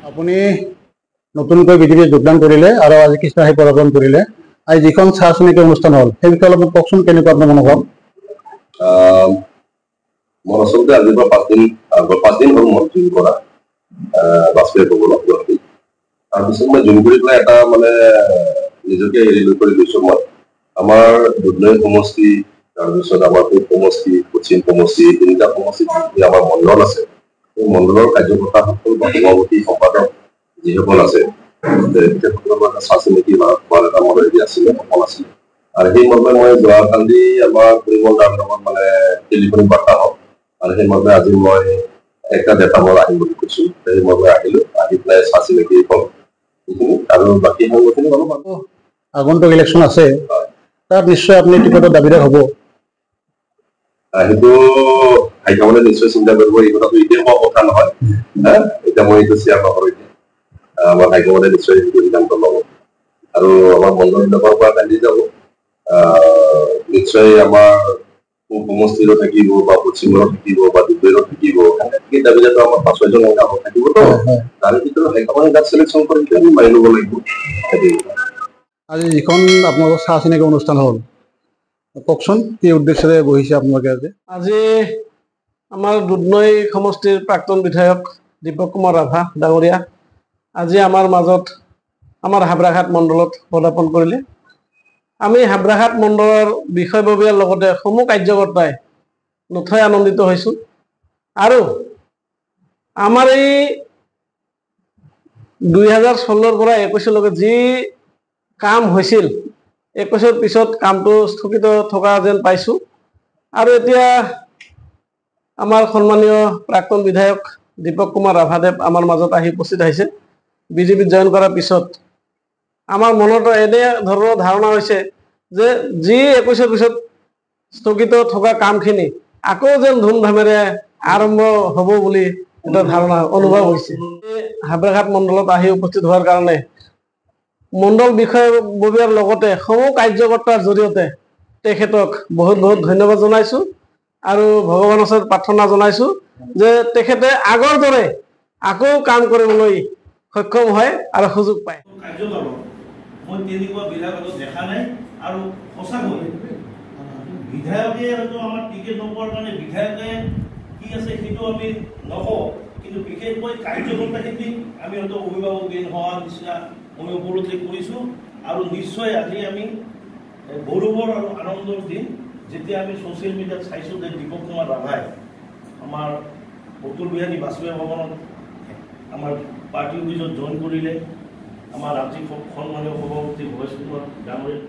আপুনি নতুনকৈ বিজেপিত যোগদান কৰিলে আৰু আজি কৃষ্ণাই পদাৰ্পণ কৰিলে, আজি যিখন চাহ চিনাকি অনুষ্ঠান হ'ল সেই বিষয়ে অলপ কওকচোন, কেনেকুৱা আপোনাৰ মনোভাৱ? মই আচলতে আজিৰ পৰা 5 দিন হ'ল মই জইন কৰা বাছপেয়ী ভৱনত গুৱাহাটীত। তাৰপিছত মই জইন কৰি পেলাই এটা মানে নিজকে হেৰি লৈ কৰি লৈছোঁ। মই আমাৰ দুধনৈ সমষ্টি, তাৰপিছত আমাৰ পূব সমষ্টি, পশ্চিম সমষ্টি, তিনিটা সমষ্টিত যি আমাৰ মণ্ডল আছে, সেই মণ্ডলৰ কাৰ্যকৰ্তাসকল বা সভাপতি সম্পাদক যিসকল আছে, তেখেতসকলৰ এটা চাহ চিনাকি হোৱাৰ এটা মোৰ হেৰি আছিলে, সপোন আছিলে। আৰু সেই মৰ্মে মই যোৱাকালি আমাৰ পৰিমল দাৰ লগত মানে টেলিফোনিক বাৰ্তা হওক, আৰু সেই মৰ্মে আজি মই একটা ডেটা মই আহিম বুলি কৈছোঁ। সেই মৰ্মে আহিলোঁ, আহি পেলাই চাহ চিনাকি হ'ল সেইখিনি, আৰু বাকী সংগঠনখিনি অলপ আগন্তুক ইলেকশ্যন আছে, তাত নিশ্চয় আপুনি টিকটৰ দাবীদাৰ হ'ব। সেইটো হাইকমাণ্ডে নিশ্চয় চিন্তা কৰিব। এই কথাটো এতিয়া হোৱা কথা নহয়, এতিয়া মই এইটো শ্বেয়াৰ নকৰোঁ। এতিয়া আমাৰ হাইকমাণ্ডে নিশ্চয় সেইটো সিদ্ধান্ত ল'ব, আৰু আমাৰ মণ্ডলবিলাকৰ পৰা কান্দি যাব। নিশ্চয় আমাৰ পূব সমষ্টিৰো থাকিব, বা পশ্চিমৰো থাকিব, বা দুধনৈৰো থাকিব, সেই দাবীদাৰটো আমাৰ 5-6জন থাকিবতো। তাৰে ভিতৰত হাইকমাণ্ডে যাক চিলেকশ্যন কৰি আমি মানি ল'ব লাগিব। আজি যিখন আপোনালোকৰ চাহ চিনাকি অনুষ্ঠান হ'ল, কওকচোন কি উদ্দেশ্যৰে বহিছে আপোনালোকে? আজি আমাৰ দুধনৈ সমষ্টিৰ প্ৰাক্তন বিধায়ক দীপক কুমাৰ ৰাভা ডাঙৰীয়া আজি আমাৰ মাজত আমাৰ হাবৰাঘাট মণ্ডলত পদাৰ্পণ কৰিলে। আমি হাবৰাঘাট মণ্ডলৰ বিষয়ববীয়াৰ লগতে সমূহ কাৰ্যকৰ্তাই নথৈ আনন্দিত হৈছোঁ। আৰু আমাৰ এই 2016 পৰা 21লৈকে যি কাম হৈছিল, 21ৰ পিছত কামটো স্থগিত থকা যেন পাইছোঁ। আৰু এতিয়া আমাৰ সন্মানীয় প্ৰাক্তন বিধায়ক দীপক কুমাৰ ৰাভাদেৱ আমাৰ মাজত আহি উপস্থিত হৈছে। বিজেপিত জইন কৰাৰ পিছত আমাৰ মনতো এনে ধৰণৰ ধাৰণা হৈছে যে যি 21ৰ পিছত স্থগিত থকা কামখিনি আকৌ যেন ধুমধামেৰে আৰম্ভ হ'ব বুলি এটা ধাৰণা অনুভৱ হৈছে। হাবৰাঘাট মণ্ডলত আহি উপস্থিত হোৱাৰ কাৰণে মণ্ডল বিষয়ববীয়াৰ লগতে সমূহ কাৰ্যকৰ্তাৰ জৰিয়তে তেখেতক বহুত বহুত ধন্যবাদ জনাইছোঁ, আৰু ভগৱানৰ ওচৰত প্ৰাৰ্থনা জনাইছোঁ যে তেখেতে আগৰ দৰে আকৌ কাম কৰিবলৈ সক্ষম হয় আৰু সুযোগ পায়। মই তেনেকুৱা বিলাক দেখা নাই, আৰু সঁচাকৈ বিধায়কে হয়তো আমাৰ টিকেট নোপোৱাৰ কাৰণে বিধায়কে কি আছে সেইটো আমি নকওঁ, কিন্তু বিশেষকৈ কাৰ্যকৰ্তাখিনি আমি হয়তো অভিভাৱক দিন হোৱাৰ নিচিনা আমি উপলব্ধি কৰিছোঁ। আৰু নিশ্চয় আজি আমি গৌৰৱৰ আৰু আনন্দৰ দিন, যেতিয়া আমি ছ'চিয়েল মিডিয়াত চাইছোঁ যে দীপক কুমাৰ ৰাভাই আমাৰ অতুল বিহাৰী বাজপেয়ী ভৱনত আমাৰ পাৰ্টি অফিচত জইন কৰিলে। আমাৰ ৰাজ্যিক সন্মানীয় সভাপতি ভৱেশ কুমাৰ ডাঙৰীয়া